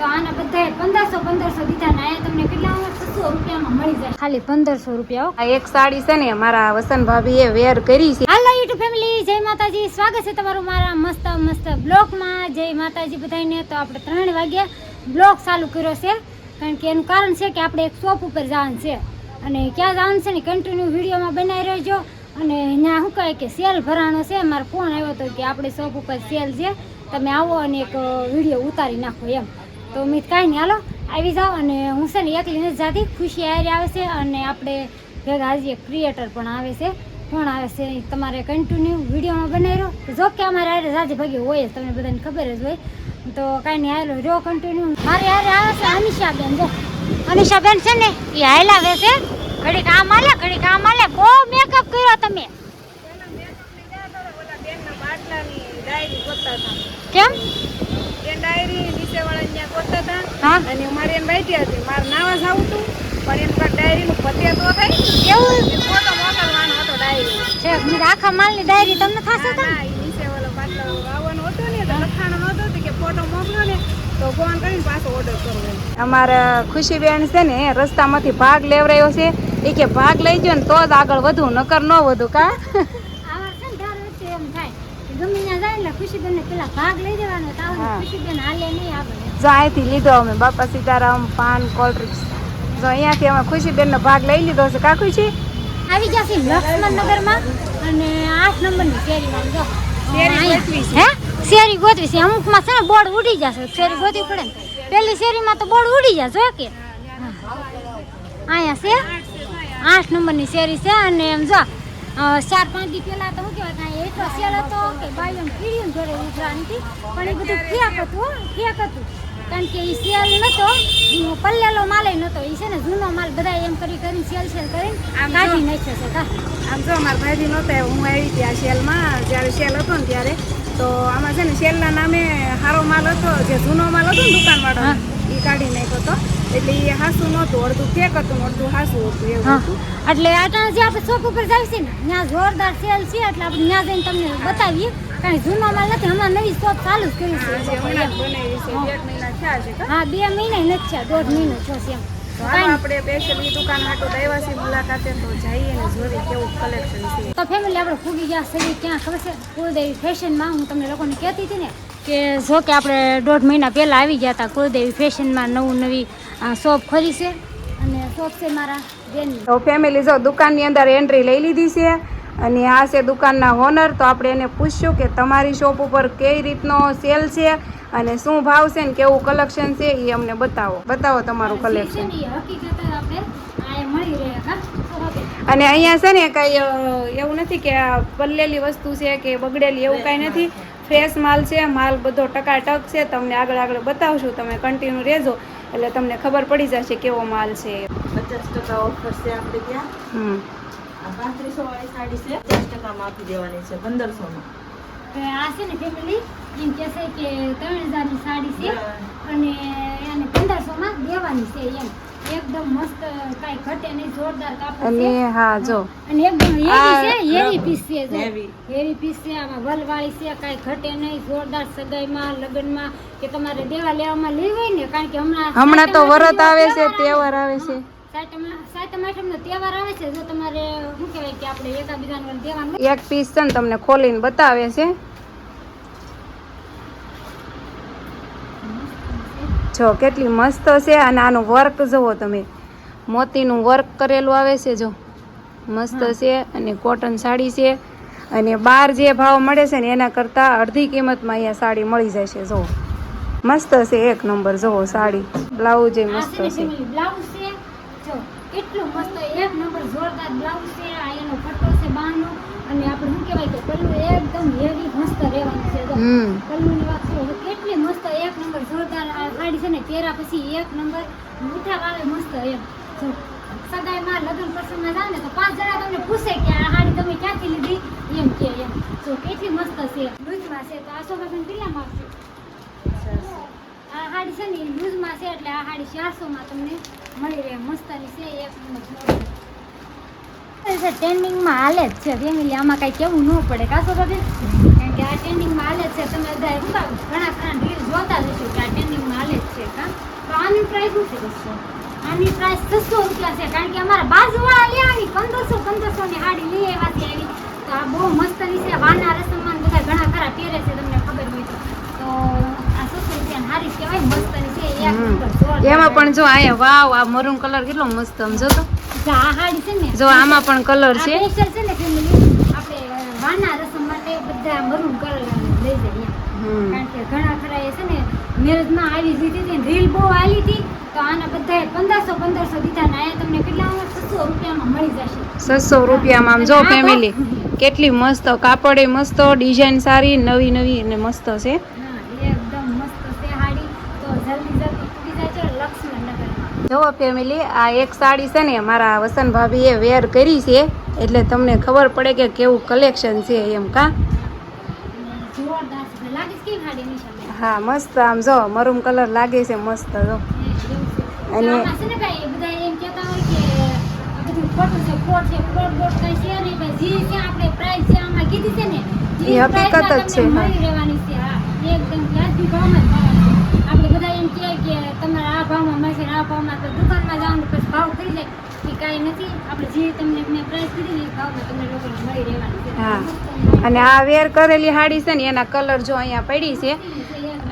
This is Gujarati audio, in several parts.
તો આના બધા 1500 દીધા ને આયા તમને કેટલામાં 600 રૂપિયામાં મળી જાય, ખાલી 1500 રૂપિયા. આ એક સાડી છે ને મારા વસન ભાભીએ વેર કરી છે. હાલો યુટ્યુબ ફેમિલી, જય માતાજી, સ્વાગત છે તમારું મારા મસ્ત બ્લોગમાં. જય માતાજી બધાને. તો આપણે 3 વાગ્યા બ્લોગ ચાલુ કર્યો છે, કારણ કે એનું કારણ છે કે આપણે એક શોપ ઉપર જવાનું છે, અને ક્યાં જવાનું છે ને કન્ટિન્યુ વિડીયોમાં બનાવી રહેજો. અને ત્યાં શું કહે કે સેલ ભરાણો છે, મારો ફોન આવ્યો હતો કે આપણે શોપ ઉપર સેલ છે, તમે આવો અને એક વિડીયો ઉતારી નાખો એમ. તો મેં કાંઈ નહીં, હાલો આવી જાઓ. અને હું છે ને એકલી નથી જાતી, ખુશી આયરી આવે છે, અને આપણે ભેગા હજી એક ક્રિએટર પણ આવે છે. કોણ આવે છે તમારે કન્ટિન્યુ વિડીયોમાં બનાવી રહ્યો. જો કે અમારે આરે જાજે ભાગી હોય જ, તમને બધાને ખબર જ હોય. તો કાંઈ નહીં, હાલો જો કન્ટિન્યુ. મારે આરે આવે છે અનિશાબેન. જો અનિશાબેન છે ને એ હાલાવે છે, ઘડી કામ આલે ઘડી કામ આલે. બહુ મેકઅપ કર્યો તમે. કેમ? ડાયરી નીચે વાળા ત્યાં ગોતતા હતા. હા, અને મારે એમ બેઠી હતી, મારે નાવા જાવું હતું, પણ એમ કાંઈ ડાયરીનું પતે તો થાય. એવું ફોટો મોકલવાનો હતો ડાયરી છે. મેં આખા માલની ડાયરી તમને થશે તો નીચે વાળો પાટલો આવવાનો હતો ને, તો લખાણો નહોતો કે ફોટો મોકલો ને તો ફોન કરીને પાછો ઓર્ડર કરવો. અમારા ખુશીબેન છે ને રસ્તામાંથી ભાગ લેવરાયો છે. એ કે ભાગ લઈ ગયો ને તો જ આગળ વધુ, નકર ન વધુ. કા આવા છે ને દર વચ્ચે એમ થાય કે ગમે ત્યાં જાય એટલે ખુશીબેનને પેલા ભાગ લઈ દેવાનો, તો ખુશીબેન હાલે નહીં આગળ. જો અહીંથી લીધો અમે બાપા સીતારામ પાન કોલ્ડ ડ્રિંક્સ. જો અહીંયાથી અમે ખુશીબેનનો ભાગ લઈ લીધો છે. કા ખુશી આવી જશે લક્ષ્મણનગરમાં અને 8 નંબરની શેરીમાં. જો શેરી હે શેરી ગોતવી છે. અમુકમાં છે ને બોર્ડ ઉડી જશે, શેરી ગોતવી પડે ને. પેલી શેરીમાં તો બોર્ડ ઉડી જશે. જો કે અહીંયા છે 8 નંબરની શેરી છે. અને એમ જો 4-5 દી પહેલા તો શું કહેવાય કાંઈ એટલો સેલ હતો કે બાઈઓને પીડીઓને જોડે ઉતરાણીથી, પણ એ બધું ફેક હતું, ફેક હતું. કારણ કે એ સેલ નહોતો, પલ્લેલો માલ નહોતો. એ છે ને જૂનો માલ બધા એમ કરીને સેલ કરીને કાઢી નાખ્યો છે. આમ જો મારા ભાઈજી નહોતા, હું આવી ત્યાં સેલમાં, જ્યારે સેલ હતો ને ત્યારે. તો આમાં છે ને સેલના નામે સારો માલ હતો, જે જૂનો માલ હતો ને દુકાનવાળો એ કાઢી નાખ્યો હતો. એટલે એ હાસું નહોતું, અડધું ફેક હતું, અડધું હાસું હતું એવું હતું. એટલે આટલા જે આપણે શોપ ઉપર જાય છે ને ત્યાં જોરદાર સેલ છે, એટલે આપણે ત્યાં જઈને તમને બતાવીએ. કારણ કે જૂનો માલ નથી, હમણાં નવી શોપ ચાલુ જ કરી છે. હમણાં જ બનાવી છે, 1 મહિના થયા છે. હા, 2 મહિના નથી થયા, 1.5 મહિનો થયો છે એમ. આપણે સ્પેશિયલી દુકાન માટે આવ્યા છીએ મુલાકાતે, તો જઈએ ને જોઈએ કેવું કલેક્શન છે. તો ફેમિલી આપણે ફૂગી ગયા સડી ક્યાં ખબર છે? કુળદેવી ફેશનમાં. હું તમને લોકોને કહેતી હતી ને કે જો કે આપણે 1.5 મહિના પહેલાં આવી ગયા હતા કુળદેવી ફેશનમાં. નવી શોપ ખોલી છે, અને શોપ છે મારા બેનની. તો ફેમિલી જો દુકાનની અંદર એન્ટ્રી લઈ લીધી છે, અને આ છે દુકાનના ઓનર. તો આપણે એને પૂછ્યું કે તમારી શોપ ઉપર કઈ રીતનો સેલ છે અને શું ભાવ છે ને કેવું કલેક્શન છે એ અમને બતાવો તમારું કલેક્શન. અને અહીંયા છે ને કઈ એવું નથી કે પલ્લેલી વસ્તુ છે કે બગડેલી, એવું કાંઈ નથી. ફ્રેશ માલ છે, માલ બધો ટકાટક છે. તમને આગળ બતાવશું, તમે કન્ટિન્યુ રહેજો એટલે તમને ખબર પડી જશે કેવો માલ છે. 50% ઓફર છે આપણે ત્યાં. આ 3500 વાળી સાડી છે, 50% આપી દેવાની છે 1500 માં. આ છે ને ફેમિલી એમ કહે છે કે 3000ની સાડી છે, અને એને 1500 માં દેવાની છે એમ. એકદમ મસ્ત, કાઈ ઘટે નહીં, જોરદાર કાપડ છે. અને હા જો, અને એકદમ હેવી છે, હેવી પીસ છે. હેવી પીસ છે, આમાં વલવાળી છે, કાઈ ઘટે નહીં, જોરદાર. સગાઈમાં, લગ્નમાં કે તમારે દેવા લેવામાં લેવી હોય ને, કારણ કે હમણાં તો વરત આવે છે, તહેવાર આવે છે, સાતમ આઠમનો તહેવાર આવે છે. જો તમારે શું કહેવાય કે આપણે એકાબીજાને દેવાનું. એક પીસ છે ને તમને ખોલીને બતાવે છે. જો કેટલી મસ્ત છે. અને આનું વર્ક જુઓ તમે, મોતીનું વર્ક કરેલું આવે છે. જો મસ્ત છે, અને કોટન સાડી છે. અને બહાર જે ભાવ મળે છે ને એના કરતાં અડધી કિંમતમાં અહીંયા સાડી મળી જાય છે. જો મસ્ત છે, 1 નંબર. જુઓ સાડી, બ્લાઉઝ એ મસ્ત છે. બ્લાઉઝ છે જો કેટલું મસ્ત, 1 નંબર જોરદાર બ્લાઉઝ છે. આ એનો પટ્ટો છે બાનો, અને આપણે શું કહેવાય કે પલ્લુ એકદમ હેવી મસ્ત રહેવાનું છે. જો પલ્લુની વાત છે, કેટલી મસ્ત 1 નંબર જોરદાર. આ સાડી છે ને પહેર્યા પછી 1 નંબર મીઠા વાળે મસ્ત એમ. જો સગાઈમાં, લગ્ન પ્રસંગમાં જાય ને તો 5 જણા તમને પૂછે કે આ સાડી તમે ક્યાંથી લીધી એમ કે એમ. જો કેટલી મસ્ત છે, લૂઝમાં છે. તો આ સોફામાં કેટલામાં આપશે? આ સાડી છે ને લૂઝમાં છે, એટલે આ સાડી 400 માં તમને મળી રહે. મસ્તની છે, 1 નંબર. ટ્રેન્ડિંગમાં હાલે જ છે ફેમિલી, આમાં કાંઈ કેવું ન પડે. કાસો ભાભી, કારણ કે આ ટ્રેન્ડિંગમાં હાલે જ છે. તમે બધા ઘણા રીલ જોતા જ હશો કે આ ટ્રેન્ડિંગમાં હાલે જ છે. કા આની પ્રાઇસ શું છે? આની પ્રાઇસ 600 રૂપિયા છે, કારણ કે અમારા બાજુવાળા લેવાની 1500 ની હાડી લઈ આવ્યા છે એવી. તો આ બહુ મસ્તની છે, વાના રસમમાં બધા ઘણા ખરા પહેરે છે, તમને ખબર હોય તો આ 600 રૂપિયાની હાડી કહેવાય, મસ્તની છે એક નંબર જોરદાર. એમાં પણ જો અહીંયા વાવ આ મરૂન કલર કેટલો મસ્ત સમજો તો જો આ હાડી છે ને, જો આમાં પણ કલર આ છે. સ્પેશિયલ છે ને ફેમિલી, આપણે વાના રસમ માટે બધા મરૂન કલર લઈ જઈએ હમ. કારણ કે ઘણા ખરા એ છે ને મેરેજમાં આવી લીધી હતી, રીલ બહુ આવી હતી, તો આના બધાએ 1500 દીધા ને અહીંયા તમને કેટલામાં 600 રૂપિયામાં મળી જશે. 600 રૂપિયામાં આમ જો ફેમિલી કેટલી મસ્ત, કાપડે મસ્ત, ડિઝાઇન સારી, નવી નવી અને મસ્ત છે. હા, એકદમ મસ્ત છે હાડી. તો જલ્દી પૂરી જાય છે લક્ષ્મણનગરમાં. જો ફેમિલી આ એક સાડી છે ને મારા વસંત ભાભીએ વેર કરી છે, એટલે તમને ખબર પડે કે કેવું કલેક્શન છે એમ કા. જોરદાર છે, લાગે છે કેવી હાડી નિશાળ? હા મસ્ત, આમ જો મરૂન કલર લાગે છે મસ્ત જો. અને આમાં છે ને ભાઈ બધા એમ કહેતા હોય કે આ બધું ખોટું છે, ખોટ છે, ખોટ કઈ છે નહીં ભાઈ. જે છે આપણે પ્રાઇસ છે આમાં કીધી છે ને, એ હકીકત જ છે. તમને મળી રહેવાની છે. હા, એકદમ વ્યાજબી ભાવમાં જ મળવાની છે. આપણે બધા એમ કહે કે તમારે આ ભાવમાં મળશે ને આ ભાવમાં, તો દુકાનમાં જવાનું પછી ભાવ થઈ જાય એ કાંઈ નથી. આપણે જે તમને મેં પ્રાઇસ કીધી એ ભાવમાં તમને લોકોને મળી રહેવાની છે. હા, અને આ વેર કરેલી હાડી છે ને એના કલર જો અહીંયા પડી છે.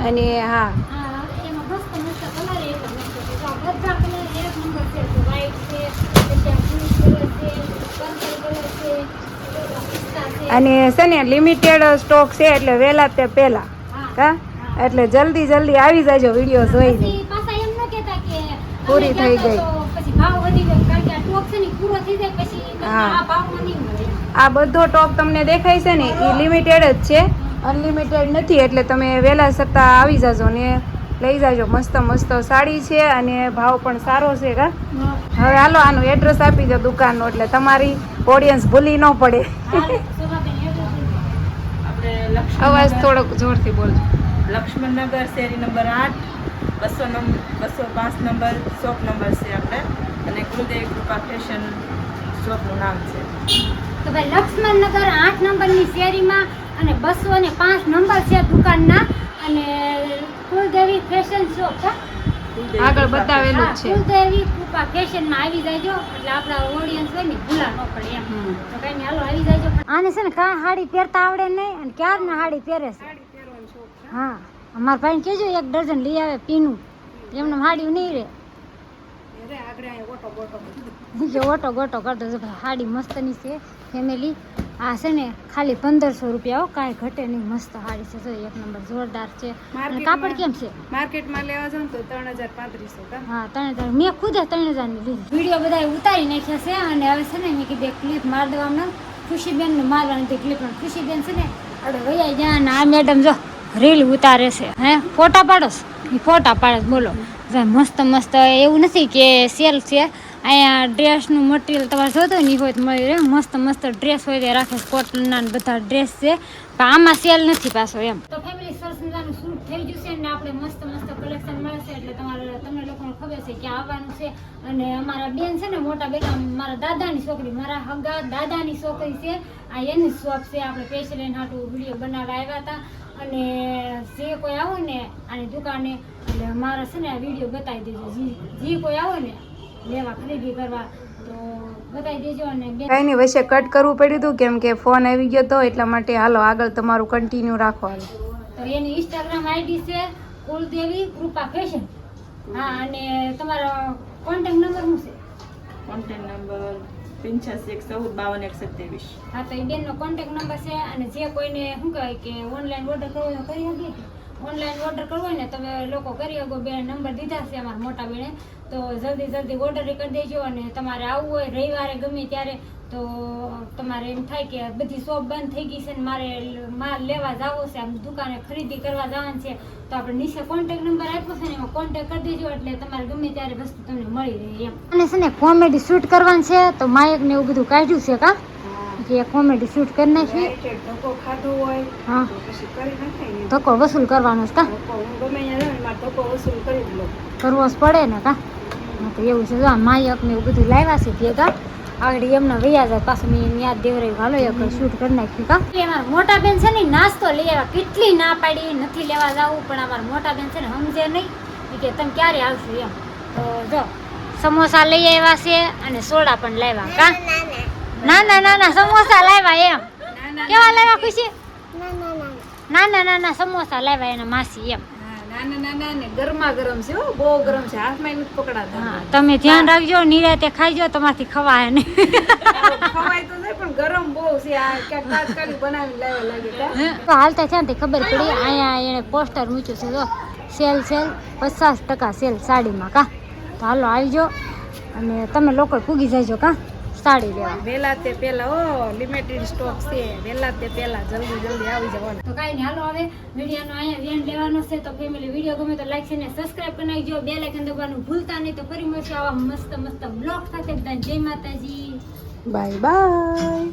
અને હા હા, એમાં મસ્ત મસ્ત કલર એક જ મસ્ત છે. તો આ બધા કલર એક નંબર છે. તો વ્હાઈટ છે, પછી આ બ્લુ કલર છે, પર્પલ કલર છે, પિસ્તા છે. અને છે ને લિમિટેડ સ્ટોક છે, એટલે વહેલા તે પહેલા હા. કા, એટલે જલ્દી આવી જાજો વિડીયો જોઈને. પછી પાછા એમ ન કહેતા કે પૂરી અમે થઈ કહેતા ગઈ. તો પછી ભાવ વધી ગયો, કારણ કે આ ટોપ છે ને પૂરો થઈ જાય પછી તમને હા. આ ભાવમાં નહીં મળે. આ બધો ટોપ તમને દેખાય છે ને એ લિમિટેડ જ છે, અનલિમિટેડ નથી. એટલે તમે વહેલા સત્તા આવી જાજો ને લઈ જાજો. મસ્ત મસ્ત સાડી છે અને ભાવ પણ સારો છે કા. હવે હાલો આનું એડ્રેસ આપી દો દુકાનનું, એટલે તમારી ઓડિયન્સ ભૂલી ન પડે. હાલે, શોભાબેન, એટલું જ. આપણે અવાજ લક્ષ્મણનગર થોડોક જોરથી બોલજો. લક્ષ્મણનગર શેરી નંબર 8 205 નંબર શોપ નંબર છે આપણે, અને કુલદેવી કૃપા ફેશન શોપનું નામ છે. તો ભાઈ લક્ષ્મણનગર 8 નંબરની શેરીમાં અને 205 નંબર છે દુકાનના, અને કુલદેવી ફેશન શોપ છે. કુલદેવી આગળ કૃપા બતાવેલું હા, જ છે. કુલદેવી કૃપા ફેશનમાં આવી જાયજો, એટલે આપણા ઓડિયન્સ હોય ને ભૂલા ન પડે એમ. હમ. તો કઈ નહીં, હાલો આવી જાયજો. આને છે ને કાંઈ હાડી પહેરતા આવડે નહીં, અને ક્યારના હાડી પહેરે છે. હા, અમારા ભાઈને કહેજો 1 ડઝન લઈ આવે પીનું, એમને હાડી નહીં રહે. કે ઓટો ગોટો કરતો છે ભાઈ. હાડી મસ્તની છે ફેમિલી. આ છે ને ખાલી 1500 રૂપિયા, હો, કાંઈ ઘટે નહીં. મસ્ત હાડી છે, જો એક નંબર જોરદાર છે. અને કાપડ કેમ છે? માર્કેટમાં લેવા જાવ તો 3500 કા. હા, 3000. મેં ખુદે 3000 ની લીધી. વિડીયો બધા ઉતારી નાખ્યા છે, અને હવે છે ને મેં કીધું ક્લિપ માર દેવાનું. ખુશીબેનને મારવાની હતી ક્લિપ, પણ ખુશીબેન છે ને આપણે વૈયા જ્યાં આ મેડમ જો રીલ ઉતારે છે. હે, ફોટા પાડોસ? એ ફોટા પાડે છે, બોલો. મસ્ત મસ્ત, એવું નથી કે સેલ છે. અહીંયા ડ્રેસનું મટીરિયલ તમારે જોતું નહીં હોય તો મળી રહે. મસ્ત મસ્ત ડ્રેસ હોય તે રાખે, કોટનના બધા ડ્રેસ છે, પણ આમાં સેલ નથી પાછો એમ. તો ફેમિલી સરસ મજાનું શૂટ થઈ ગયું છે, અને આપણે મસ્ત મસ્ત કલેક્શન મળે છે, એટલે તમને લોકોને ખબર છે કે આવવાનું છે. અને અમારા બેન છે ને, મોટા બેટા, મારા દાદાની છોકરી, મારા હગા દાદાની છોકરી છે. આ એની શોપ છે. આપણે સ્પેશિયલ એના હાટુ વિડીયો બનાવવા આવ્યા હતા. અને જે કોઈ આવો ને આની દુકાને, એટલે મારા છે ને આ વિડીયો બતાવી દેજો. જે કોઈ આવો ને લેવા ખરીદી કરવા તો બતાવી દેજો. અને કઈ નહીં, વચ્ચે કટ કરવું પડ્યું હતું કેમ કે ફોન આવી ગયો હતો, એટલા માટે. હાલો આગળ તમારું કન્ટિન્યુ રાખો. હાલો, તો એની ઇન્સ્ટાગ્રામ આઈડી છે કુલદેવી કૃપા ફેશન. હા, અને તમારો કોન્ટેક્ટ નંબર શું છે? કોન્ટેક્ટ નંબર 8514 હા, તો એ બેનનો કોન્ટેક્ટ નંબર છે. અને જે કોઈને શું કહેવાય કે ઓનલાઈન ઓર્ડર કરવો હોય તો કરી શકીએ. ઓનલાઈન ઓર્ડર કરવો હોય ને તમે લોકો કરી શકો. બે નંબર દીધા છે અમારા મોટા બેને, તો જલ્દી ઓર્ડર કરી દેજો. અને તમારે આવવું હોય રવિવારે ગમે ત્યારે, તો તમારે એમ થાય કે બધી શોપ બંધ થઈ ગઈ છે ને મારે માલ લેવા જવો છે, આમ દુકાને ખરીદી કરવા જવાનું છે, તો આપણે નીચે કોન્ટેક્ટ નંબર આપ્યો છે ને એમાં કોન્ટેક્ટ કરી દેજો, એટલે તમારે ગમે ત્યારે વસ્તુ તમને મળી રહે એમ. અને છે ને કોમેડી શૂટ કરવાનું છે, તો માયક ને એવું બધું કાઢ્યું છે કા, કે કોમેડી શૂટ કરી નાખીએ. ધક્કો ખાધો હોય હા, તો પછી કરી નાખાય ને. ધક્કો વસૂલ કરવાનો છે કા, હું ગમે અહીંયા જાઉં ને મારે ધક્કો વસૂલ કરી જ લઉં. કરવો જ પડે ને કા. હા, તો એવું છે. જો માયક ને એવું બધું લાવ્યા છે ભેગા. આગળ એમના વૈયા જાય, પાછું મેં યાદ દેવરાયું, હાલો એક શૂટ કરી નાખ્યું કા. અમારા મોટા બેન છે ને નાસ્તો લઈ આવ્યા. કેટલી ના પાડી નથી લેવા જવું, પણ અમારા મોટા બેન છે ને સમજે નહીં, ઈ કે તમે ક્યારે આવશો એમ. તો જો સમોસા લઈ આવ્યા છે અને સોડા પણ લાવ્યા કા નાના નાના સમોસા લાવ્યા એમ. કેવા લાવ્યા ખુશી? નાના નાના સમોસા લાવ્યા એના માસી એમ. નાના નાના ને ગરમા ગરમ છે હો, બહુ ગરમ છે, હાથમાં નથી પકડાતા. હા તમે ધ્યાન રાખજો, નિરાતે ખાઈજો, તમારથી ખવાય નહીં. ખવાય તો નહીં પણ ગરમ બહુ છે. આ ક્યાંક તાત્કાલિક બનાવીને લાવ્યા લાગે કા? તો હાલતા છે ને તે ખબર પડી, અહીંયા એને પોસ્ટર મૂક્યું છે જો સેલ 50% સેલ સાડીમાં કા. તો હાલો આવજો અને તમે લોકો પૂગી જજો કા સાડી લેવા. વેલા તે પેલા લિમિટેડ સ્ટોક છે, વેલા તે પેલા જલ્દી જલ્દી આવી જવાનું. તો કાંઈ નહીં, હાલો હવે વિડીયોનો અહીંયા વેન લેવાનો છે. તો ફેમિલી વિડીયો ગમે તો લાઈક છે ને સબસ્ક્રાઈબ કરી નાખજો, બેલ આઇકન દબાવવાનું ભૂલતા નહીં. તો ફરી મળશું આવા મસ્ત મસ્ત બ્લોગ સાથે. બધાને જય માતાજી, બાય બાય.